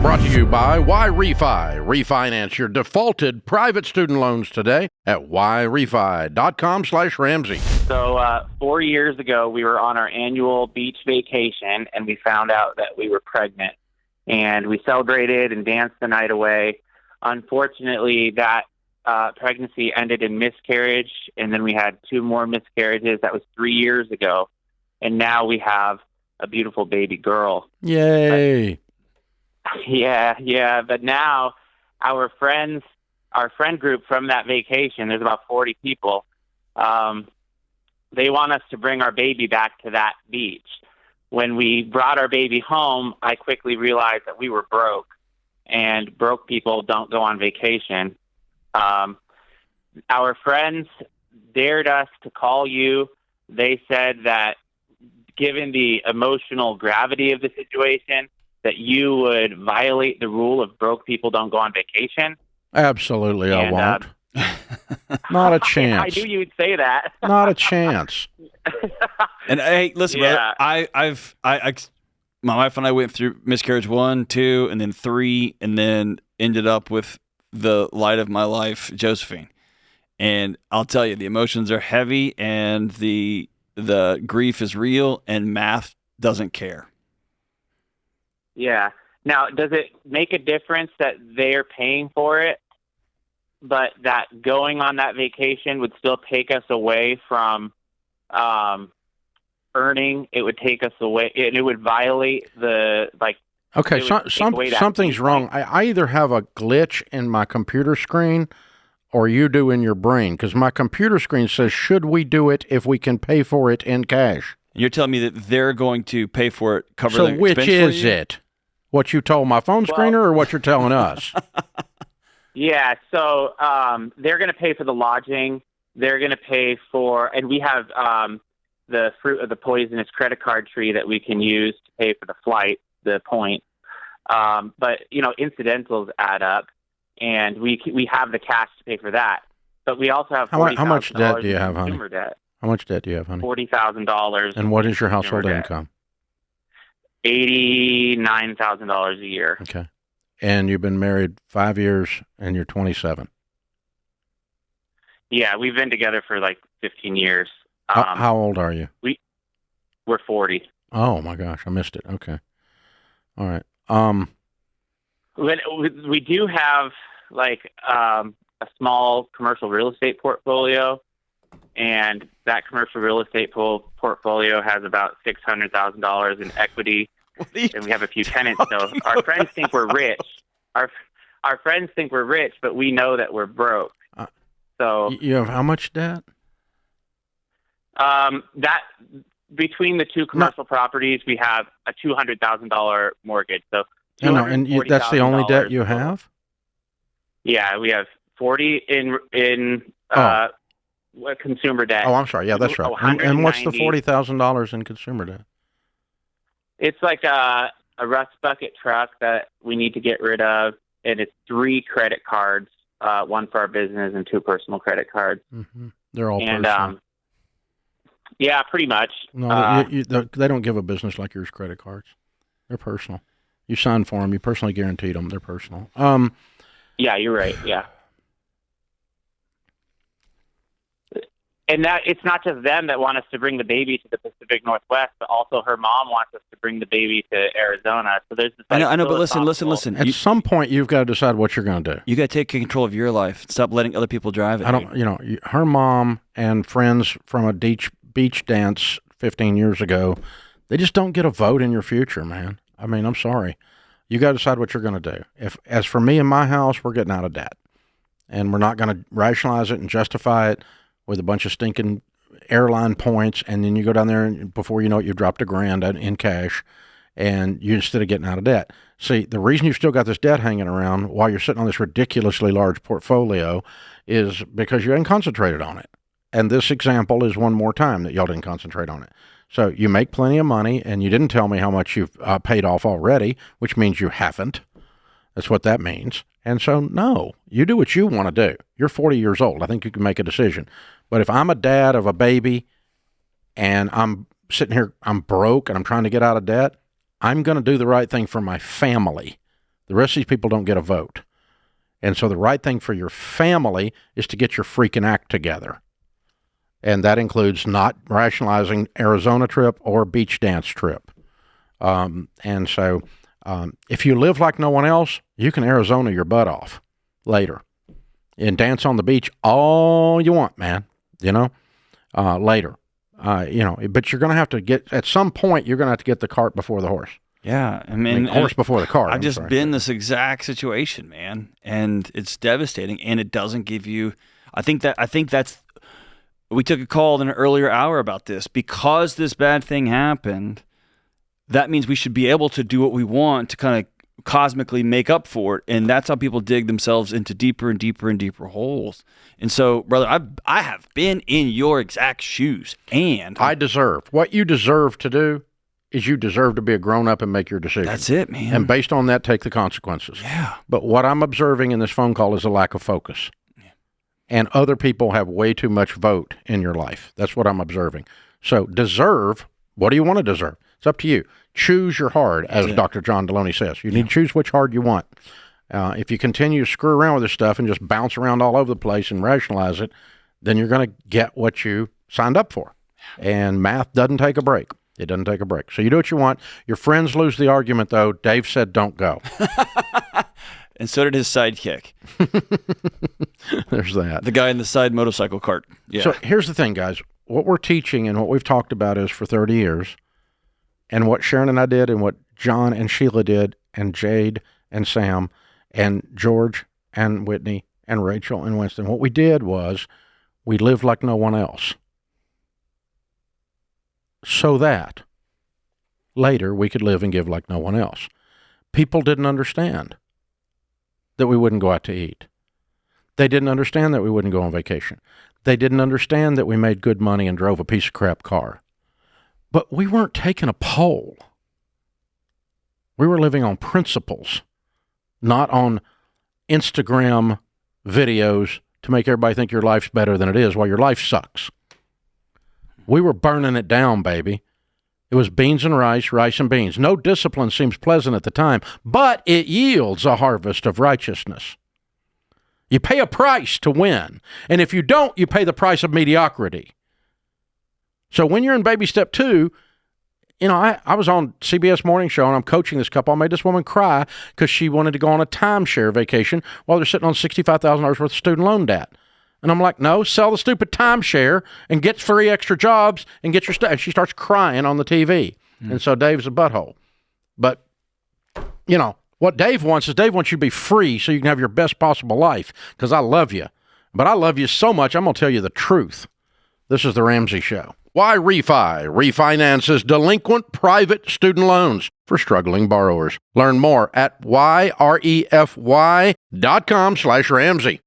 Brought to you by Refi. Refinance your defaulted private student loans today at yrefi.com/Ramsey. So 4 years ago, we were on our annual beach vacation, and we found out that we were pregnant. And we celebrated and danced the night away. Unfortunately, that pregnancy ended in miscarriage, and then we had 2 more miscarriages. That was 3 years ago. And now we have a beautiful baby girl. Yay! Yeah. But now our friend group from that vacation, there's about 40 people, they want us to bring our baby back to that beach. When we brought our baby home, I quickly realized that we were broke, and broke people don't go on vacation. Our friends dared us to call you. They said that given the emotional gravity of the situation, that you would violate the rule of broke people don't go on vacation. Absolutely, I won't. Not a chance. I knew you'd say that. Not a chance. And hey, listen, brother, my wife and I went through miscarriage 1, 2, and then 3, and then ended up with the light of my life, Josephine. And I'll tell you, the emotions are heavy, and the grief is real, and math doesn't care. Yeah. Now, does it make a difference that they're paying for it, but that going on that vacation would still take us away from earning? It would take us away, and it would violate the, like... Okay, something's wrong. I either have a glitch in my computer screen or you do in your brain, because my computer screen says, should we do it if we can pay for it in cash? You're telling me that they're going to pay for it, cover so the expense for you? So which is it? What you told my phone screener or what you're telling us? Yeah, so they're going to pay for the lodging. They're going to pay for, and we have the fruit of the poisonous credit card tree that we can use to pay for the flight, the point. But, incidentals add up, and we have the cash to pay for that. But we also have how much debt do you have, honey? Debt. How much debt do you have, honey? $40,000. And what is your household income? $89,000 a year. Okay. And you've been married 5 years, and you're 27. Yeah, we've been together for like 15 years. How old are you? We're 40. Oh my gosh, I missed it. Okay. All right. We do have like a small commercial real estate portfolio, and that commercial real estate portfolio has about $600,000 in equity, and we have a few tenants. So our friends think we're rich. Our friends think we're rich, but we know that we're broke. So you have how much debt? That between the 2 commercial properties, we have a $200,000 mortgage. So and that's the only debt you have? Yeah, we have 40 in consumer debt. Oh, I'm sorry. Yeah, that's right. And what's the $40,000 in consumer debt? It's like a rust bucket truck that we need to get rid of, and it's 3 credit cards, 1 for our business and 2 personal credit cards. Mm-hmm. They're all personal. Yeah, pretty much. No, they don't give a business like yours credit cards. They're personal. You signed for them. You personally guaranteed them. They're personal. Yeah, you're right. Yeah. And that it's not just them that want us to bring the baby to the Pacific Northwest, but also her mom wants us to bring the baby to Arizona. So there's this. I know, but listen. At some point, you've got to decide what you're going to do. You got to take control of your life. Stop letting other people drive it. Her mom and friends from a beach dance 15 years ago, they just don't get a vote in your future, man. I mean, I'm sorry. You got to decide what you're going to do. As for me and my house, we're getting out of debt, and we're not going to rationalize it and justify it with a bunch of stinking airline points, and then you go down there, and before you know it, you've dropped $1,000 in cash, and you instead of getting out of debt. See, the reason you've still got this debt hanging around while you're sitting on this ridiculously large portfolio is because you haven't concentrated on it. And this example is one more time that y'all didn't concentrate on it. So you make plenty of money, and you didn't tell me how much you've paid off already, which means you haven't. That's what that means. And so, no, you do what you want to do. You're 40 years old. I think you can make a decision. But if I'm a dad of a baby and I'm sitting here, I'm broke and I'm trying to get out of debt, I'm going to do the right thing for my family. The rest of these people don't get a vote. And so the right thing for your family is to get your freaking act together. And that includes not rationalizing Arizona trip or beach dance trip. And so if you live like no one else, you can Arizona your butt off later and dance on the beach all you want, man, later. But you're going to have to at some point, you're going to have to get the cart before the horse. Yeah, I mean horse before the cart. I've just been this exact situation, man, and it's devastating, and it doesn't give you. I think that's. We took a call in an earlier hour about this because this bad thing happened. That means we should be able to do what we want to kind of cosmically make up for it, and that's how people dig themselves into deeper and deeper and deeper holes. And so, brother, I have been in your exact shoes, and what you deserve to do. Is you deserve to be a grown-up and make your decision. That's it, man. And based on that, take the consequences. Yeah. But what I'm observing in this phone call is a lack of focus. Yeah. And other people have way too much vote in your life. That's what I'm observing. So what do you want to deserve? It's up to you. Choose your hard, as Dr. John Deloney says. You need to choose which hard you want. If you continue to screw around with this stuff and just bounce around all over the place and rationalize it, then you're going to get what you signed up for. And math doesn't take a break. It doesn't take a break. So you do what you want. Your friends lose the argument, though. Dave said don't go. And so did his sidekick. There's that. The guy in the side motorcycle cart. Yeah. So here's the thing, guys. What we're teaching and what we've talked about is for 30 years, and what Sharon and I did and what John and Sheila did and Jade and Sam and George and Whitney and Rachel and Winston, what we did was we lived like no one else. So that later we could live and give like no one else. People didn't understand that we wouldn't go out to eat. They didn't understand that we wouldn't go on vacation. They didn't understand that we made good money and drove a piece of crap car. But we weren't taking a poll. We were living on principles, not on Instagram videos to make everybody think your life's better than it is while your life sucks. We were burning it down, baby. It was beans and rice, rice and beans. No discipline seems pleasant at the time, but it yields a harvest of righteousness. You pay a price to win, and if you don't, you pay the price of mediocrity. So when you're in baby step 2, I was on CBS Morning Show, and I'm coaching this couple. I made this woman cry because she wanted to go on a timeshare vacation while they're sitting on $65,000 worth of student loan debt. And I'm like, no, sell the stupid timeshare and get 3 extra jobs and get your stuff. And she starts crying on the TV. And so Dave's a butthole. But, what Dave wants is Dave wants you to be free so you can have your best possible life because I love you. But I love you so much, I'm going to tell you the truth. This is The Ramsey Show. Why Refi refinances delinquent private student loans for struggling borrowers. Learn more at yrefy.com/Ramsey.